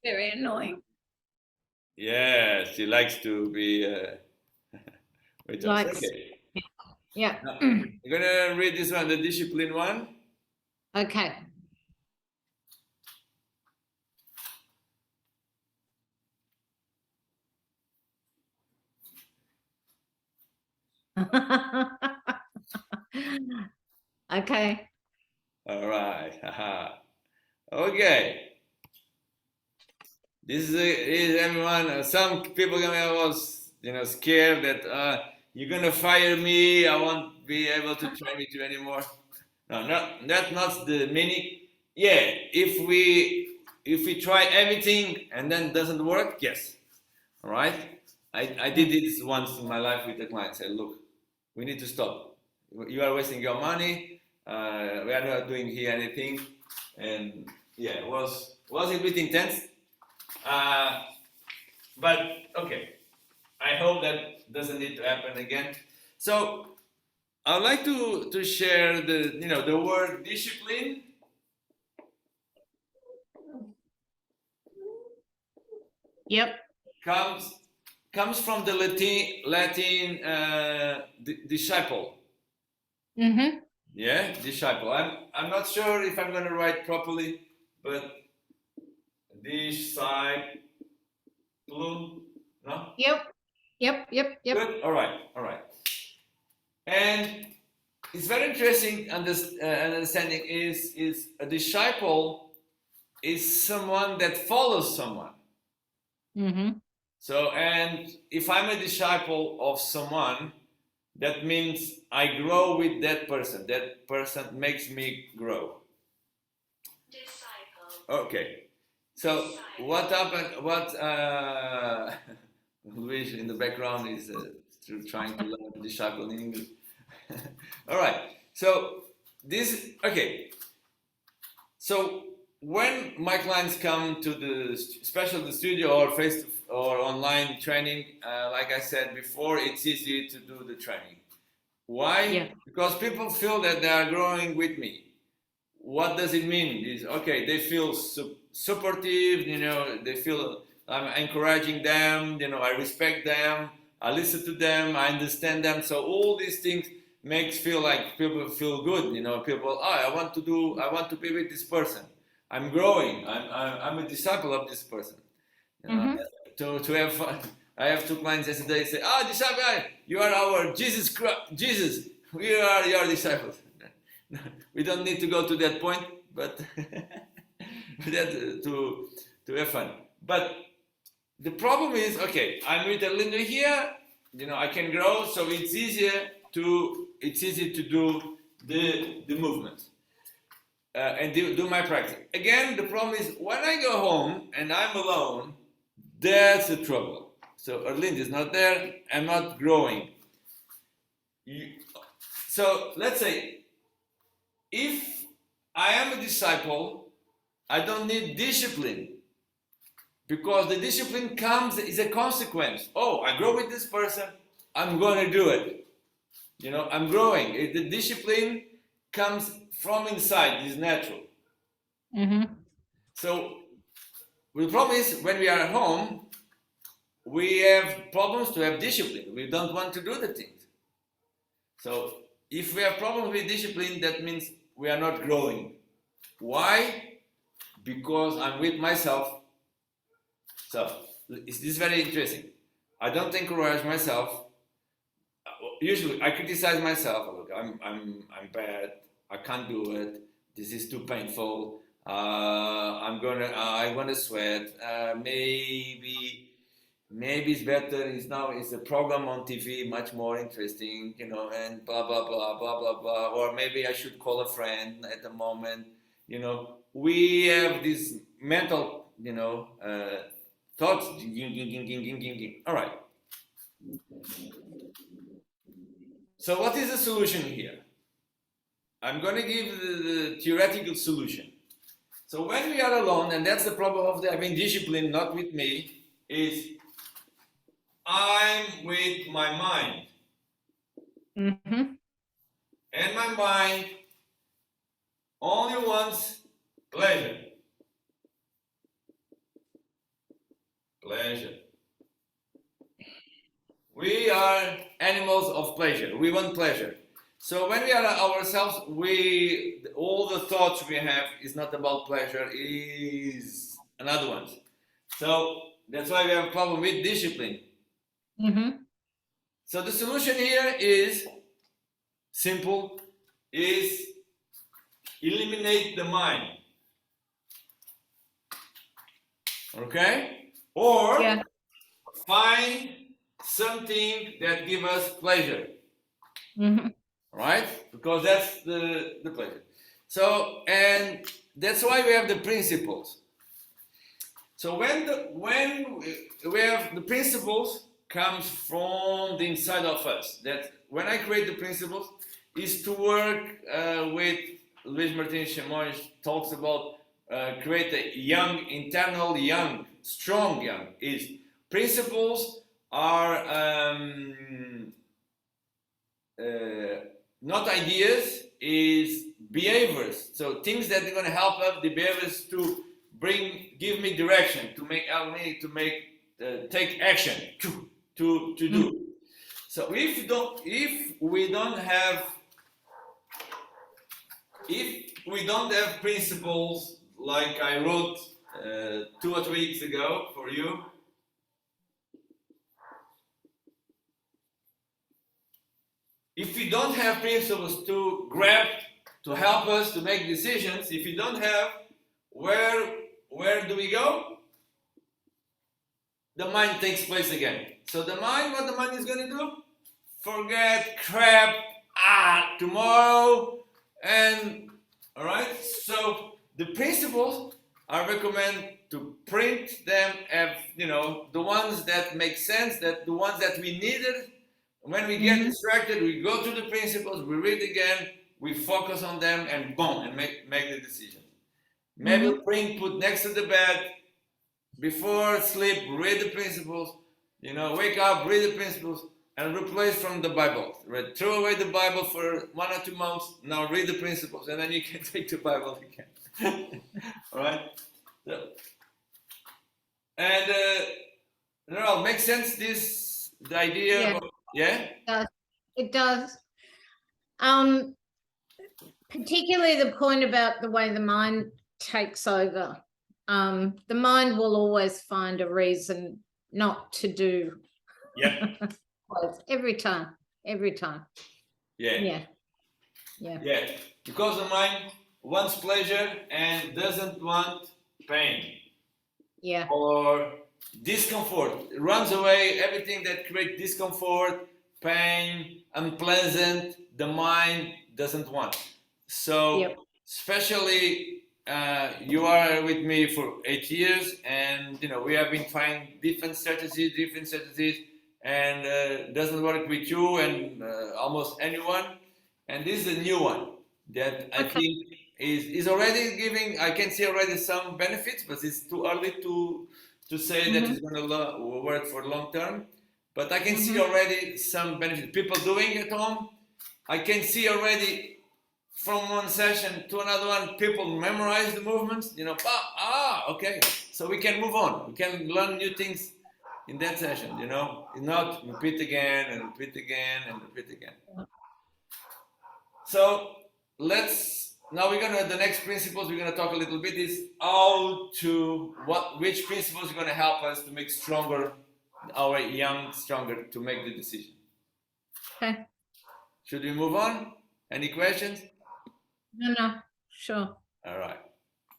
Very annoying. Yeah, she likes to be with us. Likes. Okay. Yeah. Now, you're gonna read this one, the discipline one. Okay. Okay. All right. Haha. Okay. This is everyone. Some people gonna was scared that you're gonna fire me. I won't be able to train with you anymore. No, that's not the meaning. Yeah, if we try everything and then it doesn't work, yes. All right. I did this once in my life with a client. I said, look, we need to stop. You are wasting your money. We are not doing here anything. And yeah, it was a bit intense. Uh, but okay, I hope that doesn't need to happen again. So I'd like to share the word discipline Yep. comes from the Latin disciple. Mm-hmm. Yeah, disciple. I'm not sure if I'm gonna write properly, but disciple. No. Yep. Yep. Good. All right. All right. And it's very interesting. Understanding is a disciple is someone that follows someone. Mm-hmm. So, and if I'm a disciple of someone, that means I grow with that person. That person makes me grow. Disciple. Okay. So disciple. What happened? What Luis in the background is trying to learn disciple in English. All right. So this okay. So when my clients come to the studio or face or online training, like I said before, it's easy to do the training. Why? Yeah. Because people feel that they are growing with me. What does it mean? Is okay. They feel supportive. They feel I'm encouraging them. I respect them. I listen to them. I understand them. So all these things makes feel like people feel good. People. Oh, I want to be with this person. I'm growing. I'm a disciple of this person. Mm-hmm. To have fun. I have two clients yesterday say, disciple, you are our Jesus Christ. Jesus, we are your disciples. We don't need to go to that point, but that to have fun. But the problem is, okay, I'm with Arlindo here. I can grow, so it's easy to do the movement and do my practice. Again, the problem is when I go home and I'm alone, that's the trouble. So Arlindo is not there. I'm not growing. So let's say if I am a disciple, I don't need discipline because the discipline comes is a consequence. Oh, I grow with this person, I'm going to do it. I'm growing. The discipline comes from inside, it's natural. Mm-hmm. So the problem is when we are at home, we have problems to have discipline. We don't want to do the things. So if we have problems with discipline, that means we are not growing. Why? Because I'm with myself. So this is very interesting. I don't encourage myself. Usually, I criticize myself. Look, I'm bad. I can't do it. This is too painful. I wanna sweat. Maybe it's better. It's a program on TV, much more interesting, and blah blah blah blah blah blah. Or maybe I should call a friend at the moment. We have this mental, thoughts. All right. So what is the solution here? I'm going to give the theoretical solution. So when we are alone, and that's the problem of having discipline, not with me, is I'm with my mind. Mm-hmm. And my mind only wants pleasure. Pleasure. We are animals of pleasure. We want pleasure. So when we are ourselves, all the thoughts we have is not about pleasure, is another one. So that's why we have a problem with discipline. Mm-hmm. So the solution here is simple, is eliminate the mind. Okay? Or Yeah. find something that gives us pleasure. Mm-hmm. Right? Because that's the pleasure. So, and that's why we have the principles. So when we have the principles comes from the inside of us. That when I create the principles is to work with Luis Martins Chimões talks about create a young, internal young, strong young. Is principles are not ideas, is behaviors. So things that are going to help us, the behaviors to give me direction, to help me to take action, to do. So if we don't have principles like I wrote 2 or 3 weeks ago for you. If we don't have principles to grab, to help us to make decisions, if we don't have, where do we go? The mind takes place again. So the mind, what the mind is going to do? Forget, crap, tomorrow, and all right. So the principles I recommend to print them, the ones that make sense, that the ones that we needed. When we get distracted, we go to the principles, we read again, we focus on them, and boom, and make the decision. Maybe print, put next to the bed, before sleep, read the principles, wake up, read the principles, and replace from the Bible. Right? Throw away the Bible for 1 or 2 months, now read the principles, and then you can take the Bible again. All right? So, and, makes sense, the idea? Yeah. Yeah? It does. Particularly the point about the way the mind takes over. The mind will always find a reason not to do. Yeah. Every time. Yeah. Because the mind wants pleasure and doesn't want pain. Yeah. Or discomfort. It runs away everything that creates discomfort, pain, unpleasant, the mind doesn't want. So, especially you are with me for 8 years, and we have been trying different strategies, and doesn't work with you and almost anyone. And this is a new one that I think is already giving. I can see already some benefits, but it's too early to say that it's going to work for long term. But I can see already some benefits. People doing it at home. I can see already from one session to another one, people memorize the movements. Okay. So we can move on. We can learn new things in that session. Not repeat again and repeat again and repeat again. So now the next principles we're gonna talk a little bit is which principles are gonna help us to make our young stronger to make the decision. Okay. Should we move on? Any questions? No, sure. All right.